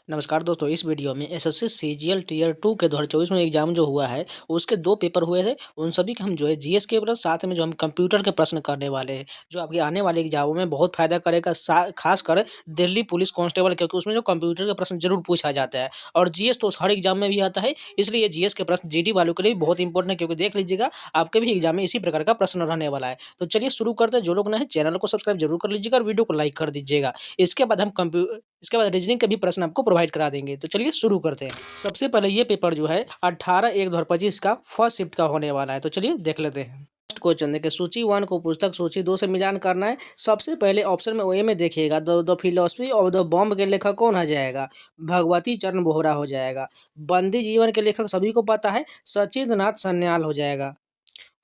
नमस्कार दोस्तों, इस वीडियो में एसएससी सीजीएल टीयर 2 के 2024 में एग्जाम जो हुआ है उसके दो पेपर हुए थे। उन सभी के हम जो है जीएस के प्रश्न साथ में जो हम कंप्यूटर के प्रश्न करने वाले हैं, जो आपके आने वाले एग्जामों में बहुत फायदा करेगा। खासकर दिल्ली पुलिस कांस्टेबल, क्योंकि उसमें जो कंप्यूटर के प्रश्न जरूर पूछा जाता है और जीएस तो हर एग्जाम में भी आता है। इसलिए जीएस के प्रश्न जीडी वालों के लिए भी बहुत इंपॉर्टेंट है, क्योंकि देख लीजिएगा आपके भी एग्जाम में इसी प्रकार का प्रश्न रहने वाला है। तो चलिए शुरू करते हैं। जो लोग नए हैं चैनल को सब्सक्राइब जरूर कर लीजिएगा और वीडियो को लाइक कर दीजिएगा। इसके बाद रीजनिंग के भी प्रश्न आपको प्रोवाइड करा देंगे। तो चलिए शुरू करते हैं। सबसे पहले ये पेपर जो है 18/1/2025 का फर्स्ट शिफ्ट का होने वाला है। तो चलिए देख लेते हैं। फर्स्ट क्वेश्चन देखिए, सूची 1 को पुस्तक सूची 2 से मिलान करना है। सबसे पहले ऑप्शन में ओए में देखिएगा, the philosophy of the bomb के लेखक कौन हो जाएगा? भगवती चरण बोहरा हो जाएगा। बंदी जीवन के लेखक सभी को पता है, सचिंद्र नाथ सन्याल हो जाएगा।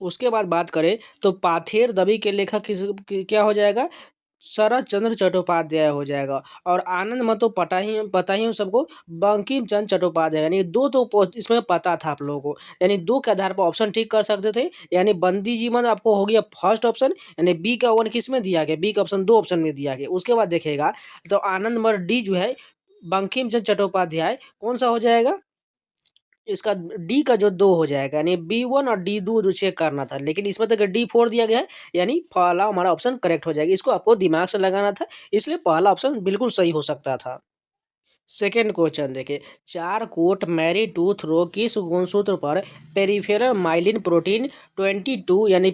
उसके बाद बात करें तो पाथेर दबी के लेखक क्या हो जाएगा? शरत चंद्र चट्टोपाध्याय हो जाएगा। और आनंद मत तो पता ही हो सबको, बंकिम चंद्र चट्टोपाध्याय। यानी दो तो इसमें पता था आप लोगों को, यानी दो के आधार पर ऑप्शन ठीक कर सकते थे। यानी बंदी जीवन आपको हो गया फर्स्ट ऑप्शन, यानी बी का 1 किस में दिया गया? बी का ऑप्शन 2 ऑप्शन में दिया गया। उसके बाद देखेगा तो आनंद मत डी जो है बंकिम चंद्र चट्टोपाध्याय कौन सा हो जाएगा? इसका डी का जो 2 हो जाएगा, यानी B1 और D2 जो चेक करना था, लेकिन इसमें तो D4 दिया गया है, यानी पहला हमारा ऑप्शन करेक्ट हो जाएगा। इसको आपको दिमाग से लगाना था, इसलिए पहला ऑप्शन बिल्कुल सही हो सकता था। सेकेंड क्वेश्चन देखिए, चार कोट मैरी टूथ रोग किस गुणसूत्र पर पेरिफेरल माइलिन प्रोटीन 22 यानी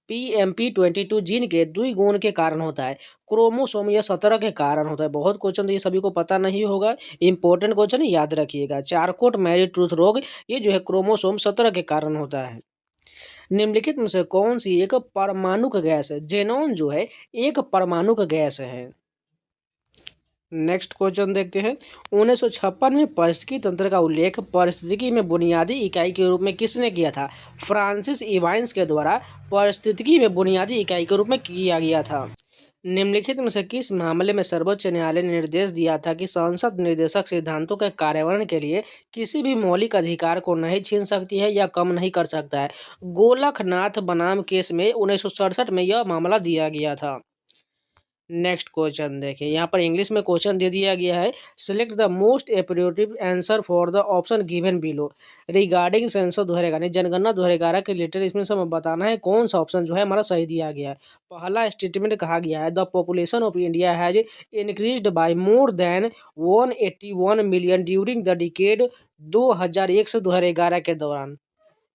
PMP22 जीन के द्विगुण के कारण होता है? क्रोमोसोम या 17 के कारण होता है। बहुत क्वेश्चन तो ये सभी को पता नहीं होगा, इंपॉर्टेंट क्वेश्चन याद रखिएगा। चारकोट मैरी टूथ रोग ये जो है क्रोमोसोम 17 के कारण होता है। निम्नलिखित में से कौन सी एक परमाणुक गैस है? जेनॉन जो है एक परमाणुक गैस है। नेक्स्ट क्वेश्चन देखते हैं। 1956 में पारिस्थितिकी तंत्र का उल्लेख पारिस्थितिकी में बुनियादी इकाई के रूप में किसने किया था? फ्रांसिस इवांस के द्वारा पारिस्थितिकी में बुनियादी इकाई के रूप में किया गया था। निम्नलिखित में से किस मामले में सर्वोच्च न्यायालय ने निर्देश दिया था कि संसद निर्देशक सिद्धांतों के कार्यान्वयन के लिए किसी भी मौलिक अधिकार को नहीं छीन सकती है या कम नहीं कर सकता है? गोलकनाथ बनाम केस में 1967 में यह मामला दिया गया था। नेक्स्ट क्वेश्चन देखिए, यहाँ पर इंग्लिश में क्वेश्चन दे दिया गया है। Select the most appropriate answer for the option given below regarding census 2011 यानी जनगणना 2011 के रिलेटेड इसमें से हमें बताना है कौन सा ऑप्शन जो है हमारा सही दिया गया है। पहला स्टेटमेंट कहा गया है, the population of India has increased by more than 181 million during the decade 2001 से 2011 के दौरान।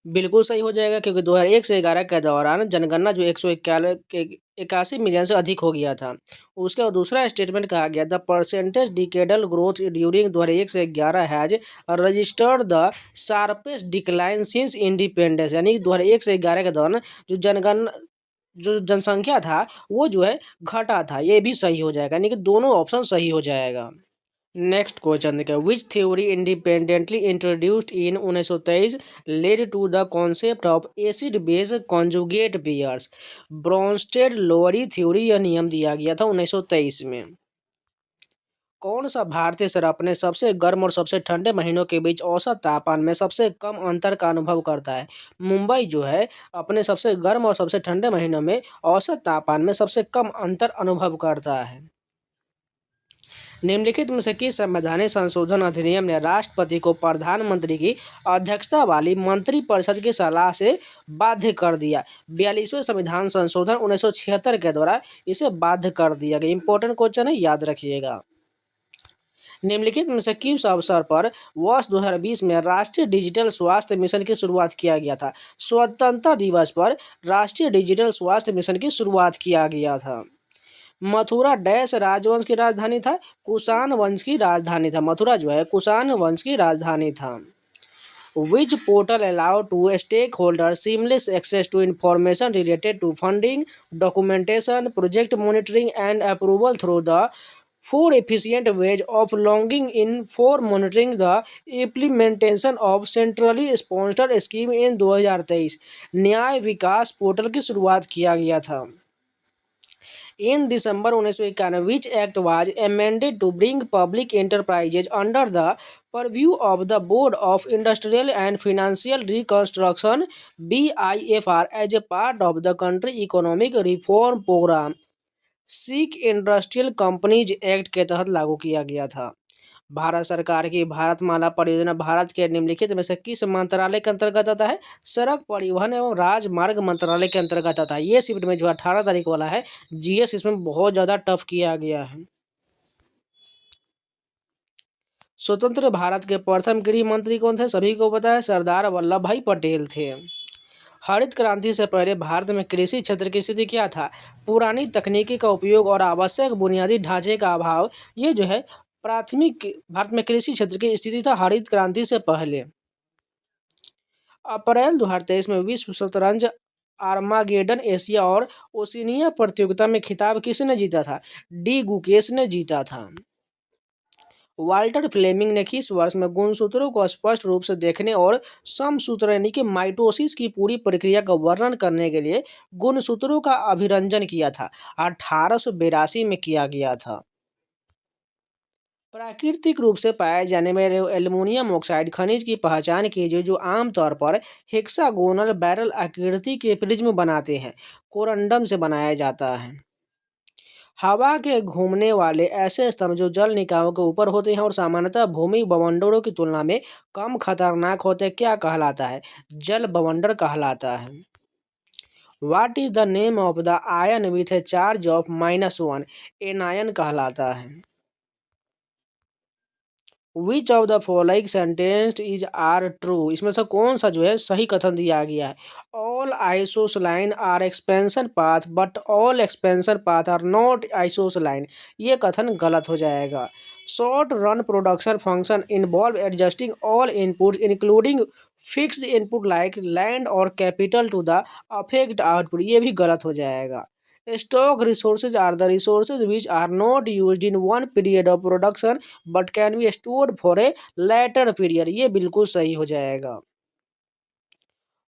बिल्कुल सही हो जाएगा, क्योंकि 2001 से 11 के दौरान जनगणना जो 181 मिलियन से अधिक हो गया था। उसके बाद दूसरा स्टेटमेंट कहा गया, the percentage decadal growth during 2001 से 11 has registered the sharpest decline since independence. यानी 2001 से 11 के दौरान जो जनसंख्या था वो जो है घटा था। ये भी सही हो जाएगा, यानी कि दोनों ऑप्शन सही हो जाएगा। नेक्स्ट क्वेश्चन देखिए, which theory independently introduced in 1923 led to the concept of acid base conjugate pairs? Bronsted Lowry theory यह नियम दिया गया था 1923 में। कौन सा भारतीय शहर अपने सबसे गर्म और सबसे ठंडे महीनों के बीच औसत तापमान में सबसे कम अंतर का अनुभव करता है? मुंबई जो है अपने सबसे गर्म और सबसे ठंडे महीनों में औसत तापमान में सबसे कम अंतर अनुभव करता है। निम्नलिखित में से किस संवैधानिक संशोधन अधिनियम ने राष्ट्रपति को प्रधानमंत्री की अध्यक्षता वाली मंत्रिपरिषद की सलाह से बाध्य कर दिया? 42वें संविधान संशोधन 1976 के द्वारा इसे बाध्य कर दिया गया। इंपॉर्टेंट क्वेश्चन है, याद रखिएगा। निम्नलिखित में से किस अवसर पर वर्ष 2020 में राष्ट्रीय डिजिटल स्वास्थ्य मिशन की शुरुआत किया गया था? स्वतंत्रता दिवस पर राष्ट्रीय डिजिटल स्वास्थ्य मिशन की शुरुआत किया गया था। मथुरा डैश राजवंश की राजधानी था? कुषाण वंश की राजधानी था। मथुरा जो है कुषाण वंश की राजधानी था। Which portal allow to stakeholder seamless access to information related to funding, documentation, project monitoring and approval through the four efficient ways of logging in for monitoring the implementation of centrally sponsored scheme in 2023? न्याय विकास portal की शुरुआत किया गया था। In December 1991, which act was amended to bring public enterprises under the purview of the Board of Industrial and Financial Reconstruction (BIFR) as a part of the country economic reform program? Sikh industrial companies act के तहत लागू किया गया था। भारत सरकार की भारतमाला परियोजना भारत के निम्नलिखित में से किस मंत्रालय के अंतर्गत आता है? सड़क परिवहन एवं राजमार्ग मंत्रालय के अंतर्गत आता है। ये शिफ्ट में जो 18 तारीख वाला है जीएस, इसमें बहुत ज़्यादा टफ किया गया है। स्वतंत्र भारत के प्रथम गृह मंत्री कौन थे? सभी को पता है, सरदार वल्लभ भाई पटेल थे। हरित क्रांति से पहले भारत में कृषि क्षेत्र की स्थिति क्या था? पुरानी तकनीकी का उपयोग और आवश्यक बुनियादी ढांचे का अभाव, ये जो है प्राथमिक भारत में कृषि क्षेत्र की स्थिति था हरित क्रांति से पहले। अप्रैल 2023 में विश्व शतरंज आर्मागेडन एशिया और ओशिनिया प्रतियोगिता में खिताब किसने जीता था? डी गुकेश ने जीता था। वाल्टर फ्लेमिंग ने किस वर्ष में गुणसूत्रों को स्पष्ट रूप से देखने और समसूत्र यानी कि माइटोसिस की पूरी प्रक्रिया का वर्णन करने के लिए गुणसूत्रों का अभिरंजन किया था? 1882 में किया गया था। प्राकृतिक रूप से पाए जाने वाले एल्युमिनियम ऑक्साइड खनिज की पहचान कीजिए जो आमतौर पर हेक्सागोनल बैरल आकृति के प्रिज्म बनाते हैं। कोरंडम से बनाया जाता है। हवा के घूमने वाले ऐसे स्तंभ जो जल निकायों के ऊपर होते हैं और सामान्यतः भूमि बवंडरों की तुलना में कम खतरनाक होते हैं, क्या कहलाता है? जल बवंडर कहलाता है। What is the name of the ion with a charge of -1? Anion कहलाता है। Which of the following sentence is are true? इसमें से कौन सा जो है सही कथन दिया गया है? All isoclines are expansion path but all expansion path are not isoclines, ये कथन गलत हो जाएगा। Short run production function involve adjusting all inputs including fixed input like land और capital to the affect output, ये भी गलत हो जाएगा। Stock resources are the resources which are not used in one period of production but can be stored for a later period, ये बिल्कुल सही हो जाएगा।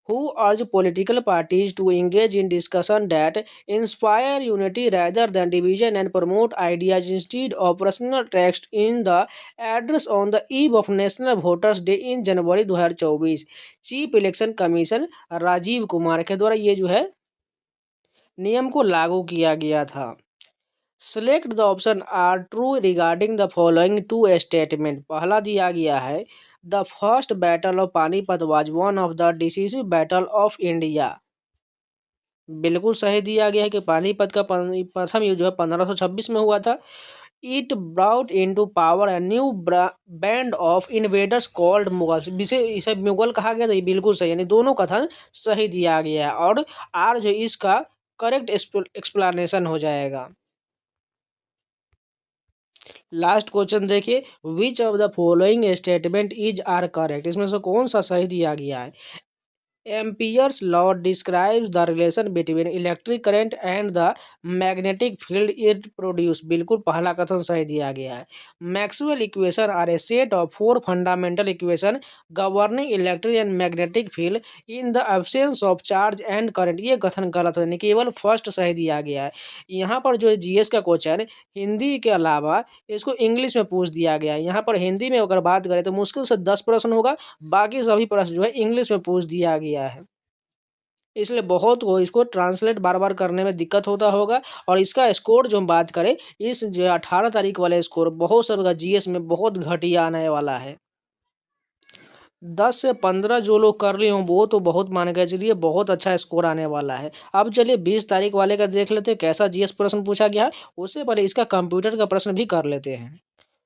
Who urge political parties to engage in discussion that inspire unity rather than division and promote ideas instead of personal text in the address on the eve of National Voters Day in January 2024? Chief election commission Rajiv Kumar के द्वारा ये जो है नियम को लागू किया गया था। Select the option are true regarding the following two statement. पहला दिया गया है the first battle of Panipat was one of the decisive battle of India, बिल्कुल सही दिया गया है कि पानीपत का प्रथम युद्ध जो है 1526 में हुआ था। It brought into power a new band of invaders called Mughals, इसे मुगल कहा गया था, ये बिल्कुल सही, यानी दोनों कथन सही दिया गया है और आर जो इसका करेक्ट एक्सप्लेनेशन हो जाएगा। लास्ट क्वेश्चन देखिए, which of the following statement is are correct? इसमें से कौन सा सही दिया गया है? Ampere's law describes the relation between electric current and the magnetic field it produce, बिल्कुल पहला कथन सही दिया गया है। Maxwell equation are a set of 4 fundamental equation governing electric and magnetic field in the absence of charge and current, ये कथन गलत है, केवल फर्स्ट सही दिया गया है। यहाँ पर जो जीएस का क्वेश्चन हिंदी के अलावा इसको इंग्लिश में पूछ दिया गया है। यहाँ पर हिंदी में अगर बात करें तो मुश्किल से 10 प्रश्न होगा, बाकी सभी प्रश्न जो है इंग्लिश में पूछ दिया गया है, इसलिए बहुत को इसको ट्रांसलेट बार बार करने में दिक्कत होता होगा। और इसका स्कोर जो हम बात करें, इस जो 18 तारीख वाले स्कोर बहुत सबका जीएस में बहुत घटिया आने वाला है। 10 से 15 जो लोग कर लिए हों वो तो बहुत मान के चलिए बहुत अच्छा स्कोर आने वाला है। अब चलिए 20 तारीख वाले का देख लेते हैं कैसा जीएस प्रश्न पूछा गया है, उससे पहले इसका कंप्यूटर का प्रश्न भी कर लेते हैं।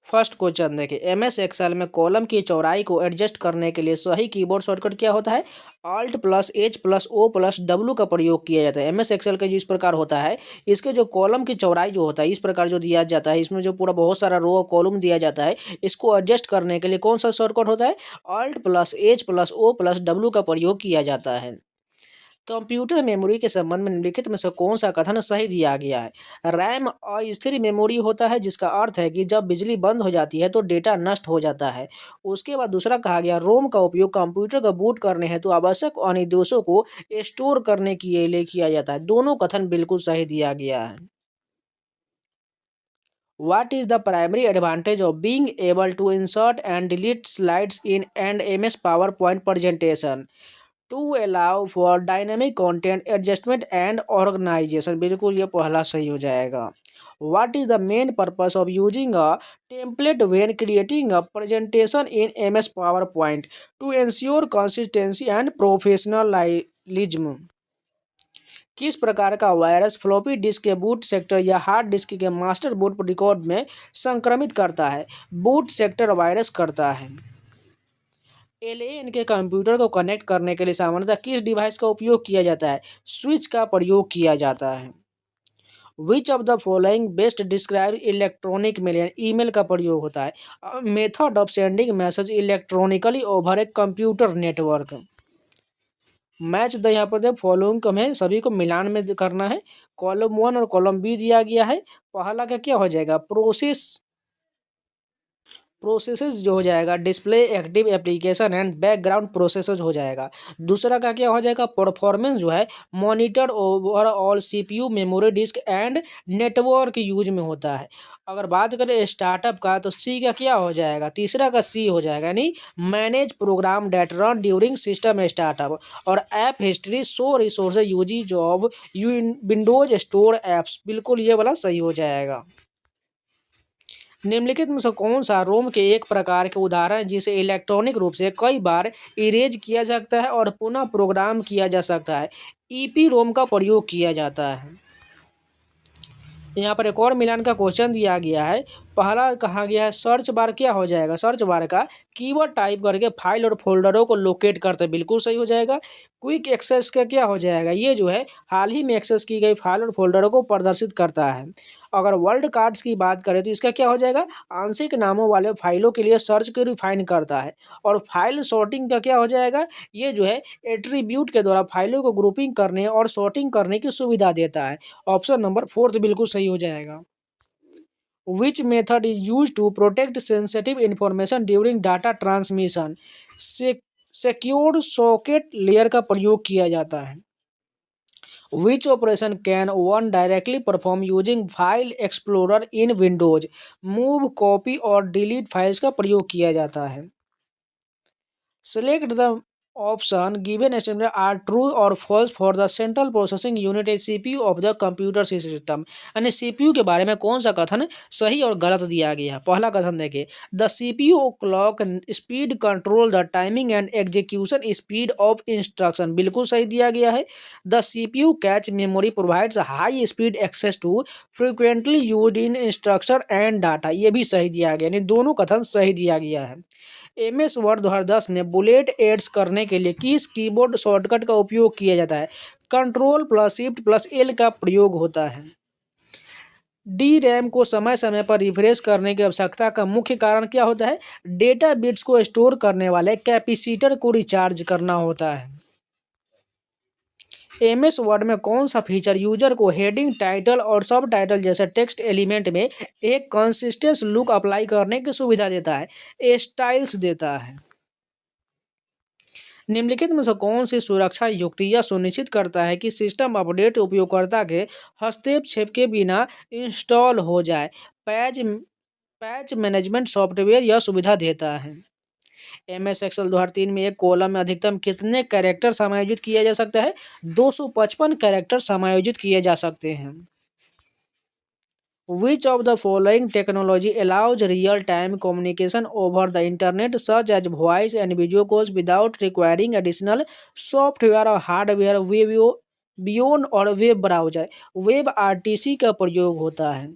फर्स्ट क्वेश्चन देखिए, एमएस एक्सेल में कॉलम की चौड़ाई को एडजस्ट करने के लिए सही कीबोर्ड शॉर्टकट क्या होता है? Alt plus H plus O plus W का प्रयोग किया जाता है। एमएस एक्सेल का जो इस प्रकार होता है, इसके जो कॉलम की चौड़ाई जो होता है इस प्रकार जो दिया जाता है, इसमें जो पूरा बहुत सारा रो कॉलम दिया जाता है, इसको एडजस्ट करने के लिए कौन सा शॉर्टकट होता है? Alt plus H plus O plus W का प्रयोग किया जाता है। कंप्यूटर मेमोरी के संबंध में निम्नलिखित में से कौन सा कथन सही दिया गया है? रैम अस्थिर मेमोरी होता है जिसका अर्थ है कि जब बिजली बंद हो जाती है तो डेटा नष्ट हो जाता है। उसके बाद दूसरा कहा गया रोम का उपयोग कंप्यूटर का बूट करने हेतु तो आवश्यक अनुदेशों को स्टोर करने के लिए किया जाता है। दोनों कथन बिल्कुल सही दिया गया है। What is the primary advantage of being able to insert and delete slides in an MS PowerPoint presentation? To allow for dynamic content adjustment and organization, बिल्कुल ये पहला सही हो जाएगा। What is the main purpose of using a template when creating a presentation in MS PowerPoint? To ensure consistency and professionalism. किस प्रकार का virus floppy disk के बूट सेक्टर या हार्ड डिस्क के मास्टर बूट रिकॉर्ड में संक्रमित करता है? बूट सेक्टर वायरस करता है। LAN के कंप्यूटर को कनेक्ट करने के लिए सामान्यतः किस डिवाइस का उपयोग किया जाता है? स्विच का प्रयोग किया जाता है। Which of the following best describe electronic mail? Email का प्रयोग होता है। Method of sending message electronically over a computer network. Match the यहाँ पर फॉलोइंग हमें सभी को मिलान में करना है। कॉलम 1 और कॉलम बी दिया गया है। पहला का क्या हो जाएगा? प्रोसेसेस जो हो जाएगा display active application and background processes हो जाएगा। दूसरा का क्या हो जाएगा? परफॉर्मेंस जो है monitor overall CPU memory disk and network use में होता है। अगर बात करें स्टार्टअप का तो सी का क्या हो जाएगा? तीसरा का सी हो जाएगा, यानी manage program that run during system startup. और app history show resources usage of Windows store apps, बिल्कुल ये वाला सही हो जाएगा। निम्नलिखित में से कौन सा रोम के एक प्रकार के उदाहरण है जिसे इलेक्ट्रॉनिक रूप से कई बार इरेज किया जा सकता है और पुनः प्रोग्राम किया जा सकता है? ईपी रोम का प्रयोग किया जाता है। यहाँ पर एक और मिलान का क्वेश्चन दिया गया है। पहला कहा गया है सर्च बार क्या हो जाएगा? सर्च बार का कीवर्ड टाइप करके फाइल और फोल्डरों को लोकेट करते, बिल्कुल सही हो जाएगा। क्विक एक्सेस का क्या हो जाएगा? ये जो है हाल ही में एक्सेस की गई फाइल और फोल्डरों को प्रदर्शित करता है। अगर वर्ल्ड कार्ड्स की बात करें तो इसका क्या हो जाएगा? आंशिक नामों वाले फाइलों के लिए सर्च को रिफाइन करता है। और फाइल सॉर्टिंग का क्या हो जाएगा? ये जो है एट्रीब्यूट के द्वारा फाइलों को ग्रुपिंग करने और सॉर्टिंग करने की सुविधा देता है। ऑप्शन नंबर 4 बिल्कुल सही हो जाएगा। Which method is used to protect sensitive information during data transmission? Secure socket layer का प्रयोग किया जाता है। Which operation can one directly perform using File Explorer in Windows? Move, copy और डिलीट फाइल्स का प्रयोग किया जाता है। Select the option given assembly are true or false for the central processing unit CPU of the computer system। यानी CPU के बारे में कौन सा कथन सही और गलत दिया गया है? पहला कथन देखिए, the CPU clock speed control the timing and execution speed of instruction, बिल्कुल सही दिया गया है। The CPU cache memory provides high speed access to frequently used in instruction and data, ये भी सही दिया गया, यानी दोनों कथन सही दिया गया है। MS वर्ड 2010 में बुलेट एड्स करने के लिए किस कीबोर्ड शॉर्टकट का उपयोग किया जाता है? Control plus shift plus L का प्रयोग होता है। डी रैम को समय समय पर रिफ्रेश करने की आवश्यकता का मुख्य कारण क्या होता है? डेटा बिट्स को स्टोर करने वाले कैपेसिटर को रिचार्ज करना होता है। MS वर्ड में कौन सा फीचर यूजर को हेडिंग, टाइटल और सब टाइटल जैसे टेक्स्ट एलिमेंट में एक कंसिस्टेंट लुक अप्लाई करने की सुविधा देता है? स्टाइल्स देता है। निम्नलिखित में से कौन सी सुरक्षा युक्ति यह सुनिश्चित करता है कि सिस्टम अपडेट उपयोगकर्ता के हस्तक्षेप के बिना इंस्टॉल हो जाए? पैच पैच मैनेजमेंट सॉफ्टवेयर यह सुविधा देता है। MS एक्सेल 2003 में एक कॉलम में अधिकतम कितने कैरेक्टर समायोजित किया जा सकता है? 255 कैरेक्टर समायोजित किए जा सकते हैं। Which of the following technology allows real-time communication over the internet such as voice and video calls without requiring additional software or hardware beyond और वेब ब्राउज़र? वेब RTC का प्रयोग होता है।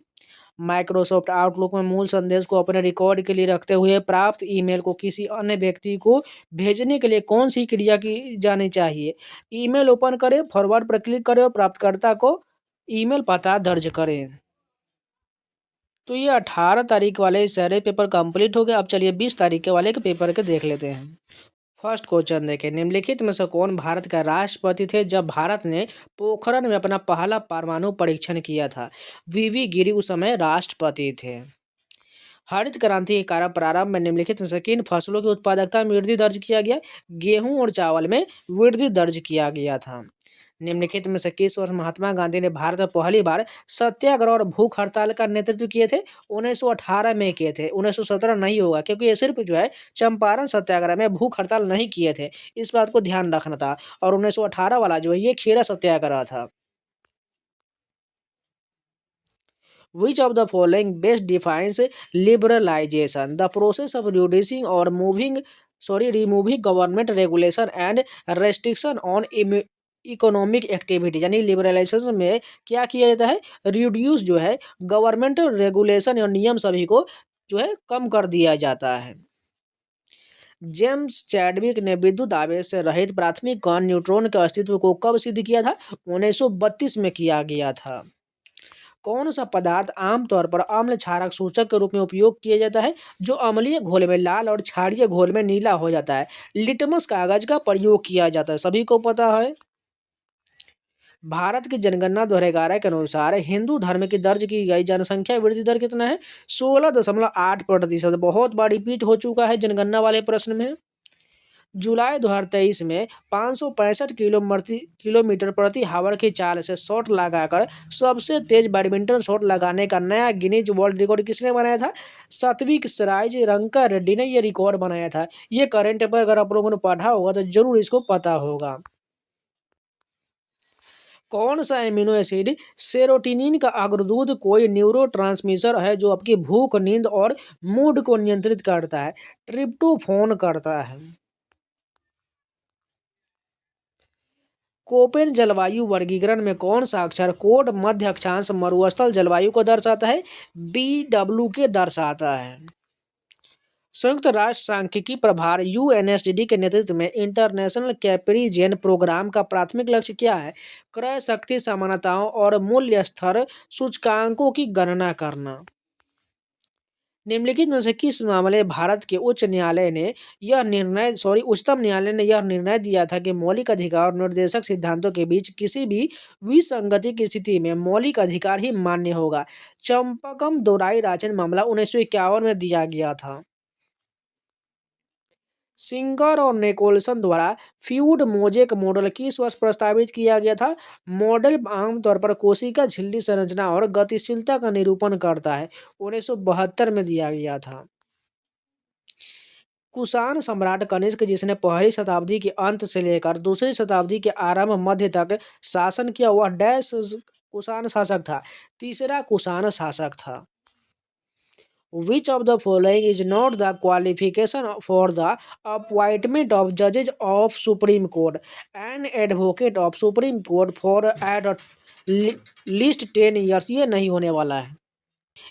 माइक्रोसॉफ्ट आउटलुक में मूल संदेश को अपने रिकॉर्ड के लिए रखते हुए प्राप्त ईमेल को किसी अन्य व्यक्ति को भेजने के लिए कौन सी क्रिया की जानी चाहिए? ईमेल ओपन करें, फॉरवर्ड पर क्लिक करें और प्राप्तकर्ता को ईमेल पता दर्ज करें। तो ये 18 तारीख वाले सारे पेपर कंप्लीट हो गए। अब चलिए 20 तारीख के वाले के पेपर के देख लेते हैं। फर्स्ट क्वेश्चन देखें, निम्नलिखित में से कौन भारत का राष्ट्रपति थे जब भारत ने पोखरण में अपना पहला परमाणु परीक्षण किया था? VV गिरी उस समय राष्ट्रपति थे। हरित क्रांति के कारण प्रारंभ में निम्नलिखित में से किन फसलों की उत्पादकता में वृद्धि दर्ज किया गया? गेहूं और चावल में वृद्धि दर्ज किया गया था। निम्नलिखित में से किस वर्ष महात्मा गांधी ने भारत में पहली बार सत्याग्रह और भूख हड़ताल का नेतृत्व किए थे? 1918 में किए थे। 1917 नहीं होगा क्योंकि ये सिर्फ जो है चंपारण सत्याग्रह में भूख हड़ताल नहीं किए थे, इस बात को ध्यान रखना था। और 1918 वाला जो है ये खेड़ा सत्याग्रह था। Which of the following best defines liberalization? The process of reducing or removing government regulation and restriction on economic activity, यानी लिबरलाइजेशन में क्या किया जाता है, रिड्यूस जो है गवर्नमेंट रेगुलेशन और नियम सभी को जो है कम कर दिया जाता है। जेम्स चैडविक ने विद्युत आवेश से रहित प्राथमिक कण न्यूट्रॉन के अस्तित्व को कब सिद्ध किया था? 1932 में किया गया था। कौन सा पदार्थ आमतौर पर अम्ल क्षारक सूचक के रूप में उपयोग किया जाता है, जो अम्लीय घोल में लाल और क्षारीय घोल में नीला हो जाता है? लिटमस कागज का प्रयोग किया जाता है, सभी को पता है। भारत की जनगणना 2011 के अनुसार हिंदू धर्म की दर्ज की गई जनसंख्या वृद्धि दर कितना है? 16.8%। बहुत बार रिपीट हो चुका है जनगणना वाले प्रश्न में। जुलाई 2023 में 565 किलोमीटर प्रति हावर की चाल से शॉट लगाकर सबसे तेज बैडमिंटन शॉट लगाने का नया गिनीज वर्ल्ड रिकॉर्ड किसने बनाया था? सात्विक साईराज रंका रेड्डी ने यह रिकॉर्ड बनाया था। ये करंट पर अगर आप लोगों ने पढ़ा होगा तो जरूर इसको पता होगा। कौन सा एमिनो एसिड सेरोटोनिन का अग्रदूत कोई न्यूरोट्रांसमीटर है जो आपकी भूख, नींद और मूड को नियंत्रित करता है? ट्रिप्टोफैन करता है। कोपेन जलवायु वर्गीकरण में कौन सा अक्षर कोड मध्य अक्षांश मरुस्थल जलवायु को दर्शाता है? BW के दर्शाता है। संयुक्त राष्ट्र सांख्यिकी प्रभार UNSDD के नेतृत्व में इंटरनेशनल कैप्रीजेन प्रोग्राम का प्राथमिक लक्ष्य क्या है? क्रय शक्ति समानताओं और मूल्य स्तर सूचकांकों की गणना करना। निम्नलिखित में से किस मामले भारत के उच्चतम न्यायालय ने यह निर्णय दिया था कि मौलिक अधिकार और निर्देशक सिद्धांतों के बीच किसी भी विसंगति की स्थिति में मौलिक अधिकार ही मान्य होगा? चंपकम दोराई राजन मामला 1951 में दिया गया था। सिंगर और निकोलसन द्वारा फ्यूड मोजेक मॉडल किस वर्ष प्रस्तावित किया गया था? मॉडल आमतौर पर कोशिका झिल्ली संरचना और गतिशीलता का निरूपण करता है। 1972 में दिया गया था। कुषाण सम्राट कनिष्क, जिसने पहली शताब्दी के अंत से लेकर दूसरी शताब्दी के आरंभ मध्य तक शासन किया, वह डैश कुषाण शासक था? तीसरा कुषाण शासक था। Which of the following is not the qualification for the appointment of judges of Supreme Court? An advocate of Supreme Court for at least 10 years, ये नहीं होने वाला है।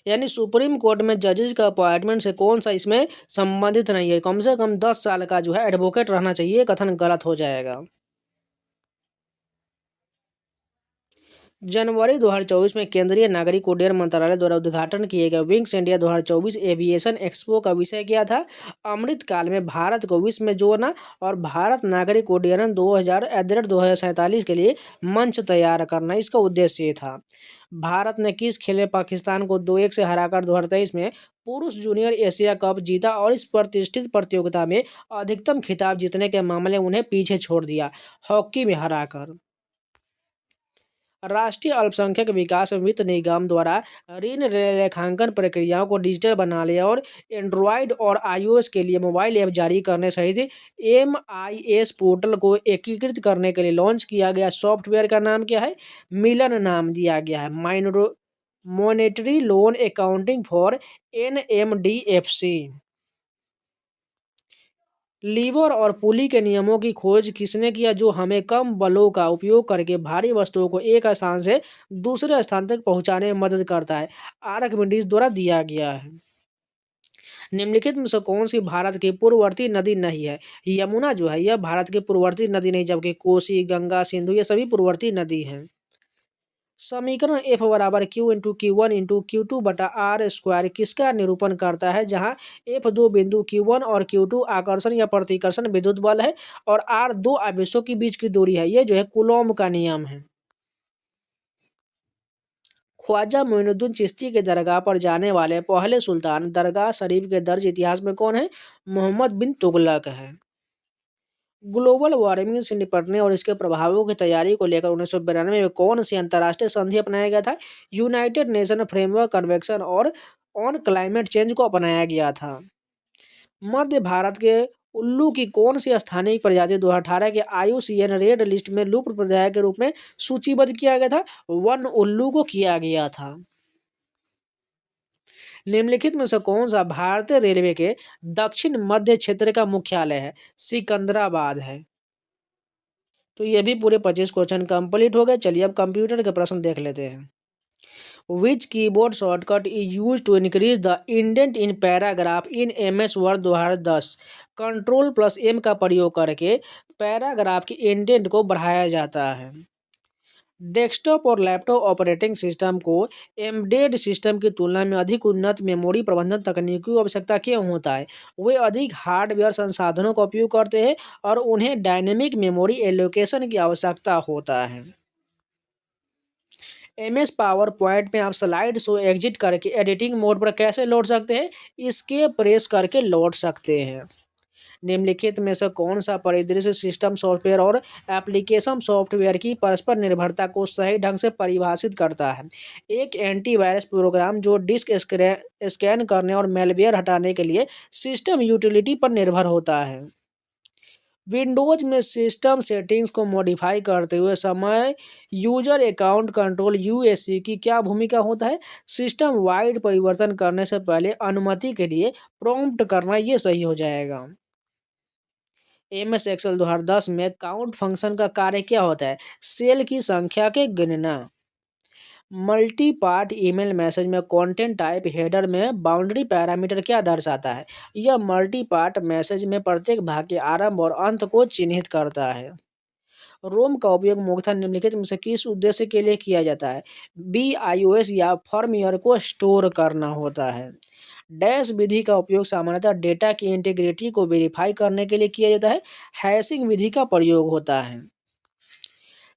यानी सुप्रीम कोर्ट में जजेज का अपॉइंटमेंट से कौन सा इसमें संबंधित नहीं है। कम से कम 10 साल का जो है एडवोकेट रहना चाहिए, कथन गलत हो जाएगा। जनवरी 2024 में केंद्रीय नागरिक उड्डयन मंत्रालय द्वारा उद्घाटन किए गए विंग्स इंडिया 2024 एविएशन एक्सपो का विषय क्या था? अमृत काल में भारत को विश्व में जोड़ना और भारत नागरिक उड्डयन 2047 के लिए मंच तैयार करना, इसका उद्देश्य ये था। भारत ने किस खेल में पाकिस्तान को 2-1 से हराकर 2023 में पुरुष जूनियर एशिया कप जीता और इस प्रतिष्ठित प्रतियोगिता में अधिकतम खिताब जीतने के मामले में उन्हें पीछे छोड़ दिया, हॉकी में हराकर? राष्ट्रीय अल्पसंख्यक विकास वित्त निगम द्वारा ऋण लेखांकन प्रक्रियाओं को डिजिटल बनाने और एंड्रॉयड और iOS के लिए मोबाइल ऐप जारी करने सहित MIS पोर्टल को एकीकृत करने के लिए लॉन्च किया गया सॉफ्टवेयर का नाम क्या है? मिलन नाम दिया गया है। Monetary loan accounting for NMDFC। Lever और पुली के नियमों की खोज किसने किया, जो हमें कम बलों का उपयोग करके भारी वस्तुओं को एक स्थान से दूसरे स्थान तक पहुंचाने में मदद करता है? आर्किमिडीज द्वारा दिया गया है। निम्नलिखित में से कौन सी भारत की पूर्ववर्ती नदी नहीं है? यमुना जो है यह भारत की पूर्ववर्ती नदी नहीं, जबकि कोसी, गंगा, सिंधु ये सभी पूर्ववर्ती नदी हैं। समीकरण F बराबर Q into Q1 into Q2 बटा R स्क्वायर किसका निरूपण करता है? जहां F दो बिंदु Q1 और Q2 आकर्षण या प्रतिकर्षण विद्युत बल है और R दो आवेशों के बीच की दूरी है। ये जो है कूलॉम का नियम है। ख्वाजा मोइनुद्दीन चिश्ती के दरगाह पर जाने वाले पहले सुल्तान दरगाह शरीफ के दर्ज इतिहास में कौन है? मोहम्मद बिन तुगलक है। ग्लोबल वार्मिंग से निपटने और इसके प्रभावों की तैयारी को लेकर 1992 में कौन सी अंतर्राष्ट्रीय संधि अपनाया गया था? यूनाइटेड नेशन फ्रेमवर्क कन्वेंशन और ऑन क्लाइमेट चेंज को अपनाया गया था। मध्य भारत के उल्लू की कौन सी स्थानीय प्रजाति 2018 के IUCN रेड लिस्ट में लुप्त प्रजाति के रूप में सूचीबद्ध किया गया था? वन उल्लू को किया गया था। निम्नलिखित में से कौन सा भारतीय रेलवे के दक्षिण मध्य क्षेत्र का मुख्यालय है? सिकंदराबाद है। तो ये भी पूरे 25 क्वेश्चन कंप्लीट हो गए। चलिए अब कंप्यूटर के प्रश्न देख लेते हैं। Which keyboard shortcut is use to increase the indent in paragraph in MS Word 2010? Ctrl+M का प्रयोग करके पैराग्राफ की इंडेंट को बढ़ाया जाता है। डेस्कटॉप और लैपटॉप ऑपरेटिंग सिस्टम को एम्बेडेड सिस्टम की तुलना में अधिक उन्नत मेमोरी प्रबंधन तकनीक की आवश्यकता क्यों होता है? वे अधिक हार्डवेयर संसाधनों का उपयोग करते हैं और उन्हें डायनेमिक मेमोरी एलोकेशन की आवश्यकता होता है। MS पावर पॉइंट में आप स्लाइड शो एग्जिट करके एडिटिंग मोड पर कैसे लौट सकते हैं? इसके प्रेस करके लौट सकते हैं। निम्नलिखित में से कौन सा परिदृश्य सिस्टम सॉफ्टवेयर और एप्लीकेशन सॉफ्टवेयर की परस्पर निर्भरता को सही ढंग से परिभाषित करता है? एक एंटीवायरस प्रोग्राम जो डिस्क स्कैन करने और मैलवेयर हटाने के लिए सिस्टम यूटिलिटी पर निर्भर होता है। विंडोज में सिस्टम सेटिंग्स को मॉडिफाई करते हुए समय यूजर अकाउंट कंट्रोल UAC की क्या भूमिका होता है? सिस्टम वाइड परिवर्तन करने से पहले अनुमति के लिए प्रॉम्प्ट करना, ये सही हो जाएगा। MS Excel 2010 में काउंट फंक्शन का कार्य क्या होता है? सेल की संख्या के गिनना। मल्टी पार्ट ईमेल मैसेज में कंटेंट टाइप हेडर में बाउंड्री पैरामीटर क्या दर्शाता है? यह मल्टी पार्ट मैसेज में प्रत्येक भाग के आरंभ और अंत को चिन्हित करता है। रोम का उपयोग मुख्यतः निम्नलिखित में से किस उद्देश्य के लिए किया जाता है? BIOS या फर्मवेयर को स्टोर करना होता है। डैश विधि का उपयोग सामान्यतः डेटा की इंटीग्रिटी को वेरीफाई करने के लिए किया जाता है। हैशिंग विधि का प्रयोग होता है।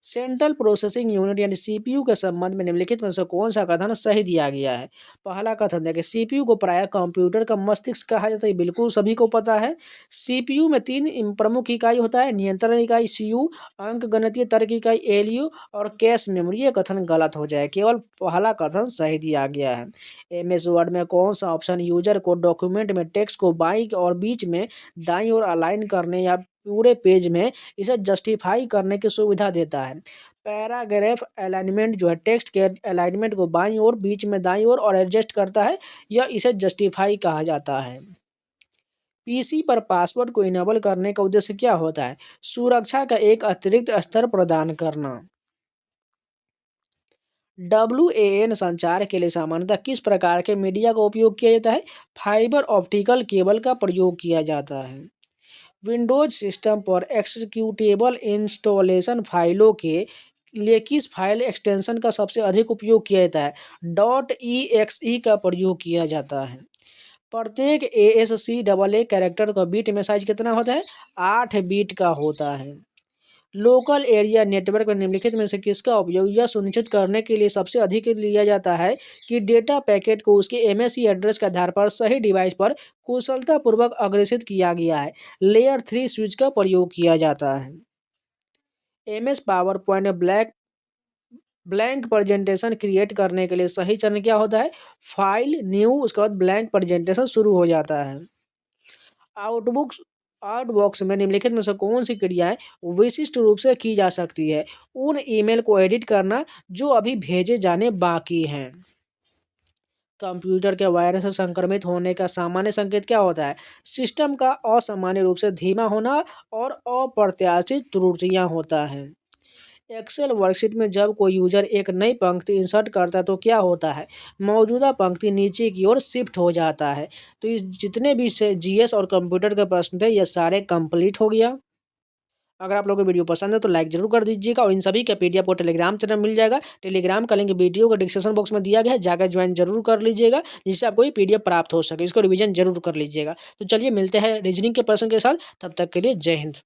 सेंट्रल प्रोसेसिंग यूनिट यानी CPU के संबंध में निम्नलिखित में से कौन सा कथन सही दिया गया है? पहला कथन देखिए, CPU को प्रायः कंप्यूटर का मस्तिष्क कहा जाता है, बिल्कुल सभी को पता है। CPU में 3 प्रमुख इकाई होता है, नियंत्रण इकाई CU, अंकगणितीय तर्क इकाई LU और कैश मेमोरी। ये कथन गलत हो जाए, केवल पहला कथन सही दिया गया है। MS वर्ड में कौन सा ऑप्शन यूजर को डॉक्यूमेंट में टेक्स्ट को बाईं और बीच में दाईं ओर अलाइन करने या पूरे पेज में इसे जस्टिफाई करने की सुविधा देता है? पैराग्राफ अलाइनमेंट जो है टेक्स्ट के अलाइनमेंट को बाईं ओर, बीच में दाईं ओर और एडजस्ट करता है, यह इसे जस्टिफाई कहा जाता है। PC पर पासवर्ड को इनेबल करने का उद्देश्य क्या होता है? सुरक्षा का एक अतिरिक्त स्तर प्रदान करना। WAN संचार के लिए सामान्यतः किस प्रकार के मीडिया का उपयोग किया जाता है? फाइबर ऑप्टिकल केबल का प्रयोग किया जाता है। विंडोज सिस्टम पर एक्जीक्यूटेबल इंस्टॉलेशन फाइलों के लिए किस फाइल एक्सटेंशन का सबसे अधिक उपयोग किया जाता है? .exe का प्रयोग किया जाता है। प्रत्येक ASCII कैरेक्टर का बीट में साइज कितना होता है? 8 बीट का होता है। लोकल एरिया नेटवर्क में निम्नलिखित में से किसका उपयोग यह सुनिश्चित करने के लिए सबसे अधिक लिया जाता है कि डेटा पैकेट को उसके MAC एड्रेस के आधार पर सही डिवाइस पर कुशलतापूर्वक अग्रेषित किया गया है? लेयर 3 स्विच का प्रयोग किया जाता है। MS पावर पॉइंट में ब्लैंक प्रेजेंटेशन क्रिएट करने के लिए सही चरण क्या होता है? फाइल न्यू, उसके बाद ब्लैंक प्रेजेंटेशन शुरू हो जाता है। आउटबॉक्स में निम्नलिखित में से कौन सी क्रियाएं विशिष्ट रूप से की जा सकती है? उन ईमेल को एडिट करना जो अभी भेजे जाने बाकी हैं। कंप्यूटर के वायरस से संक्रमित होने का सामान्य संकेत क्या होता है? सिस्टम का असामान्य रूप से धीमा होना और अप्रत्याशित त्रुटियां होता है। एक्सेल वर्कशीट में जब कोई यूजर एक नई पंक्ति इंसर्ट करता है तो क्या होता है? मौजूदा पंक्ति नीचे की ओर शिफ्ट हो जाता है। तो इस जितने भी से GS और कंप्यूटर के प्रश्न थे ये सारे कंप्लीट हो गया। अगर आप लोगों को वीडियो पसंद है तो लाइक जरूर कर दीजिएगा और इन सभी का PDF को टेलीग्राम चैनल मिल जाएगा। टेलीग्राम का लिंक वीडियो के डिस्क्रिप्शन बॉक्स में दिया गया है, जाकर ज्वाइन जरूर कर लीजिएगा जिससे आपको ये PDF प्राप्त हो सके। इसको रिवीजन जरूर कर लीजिएगा। तो चलिए मिलते हैं रीजनिंग के प्रश्न के साथ, तब तक के लिए जय हिंद।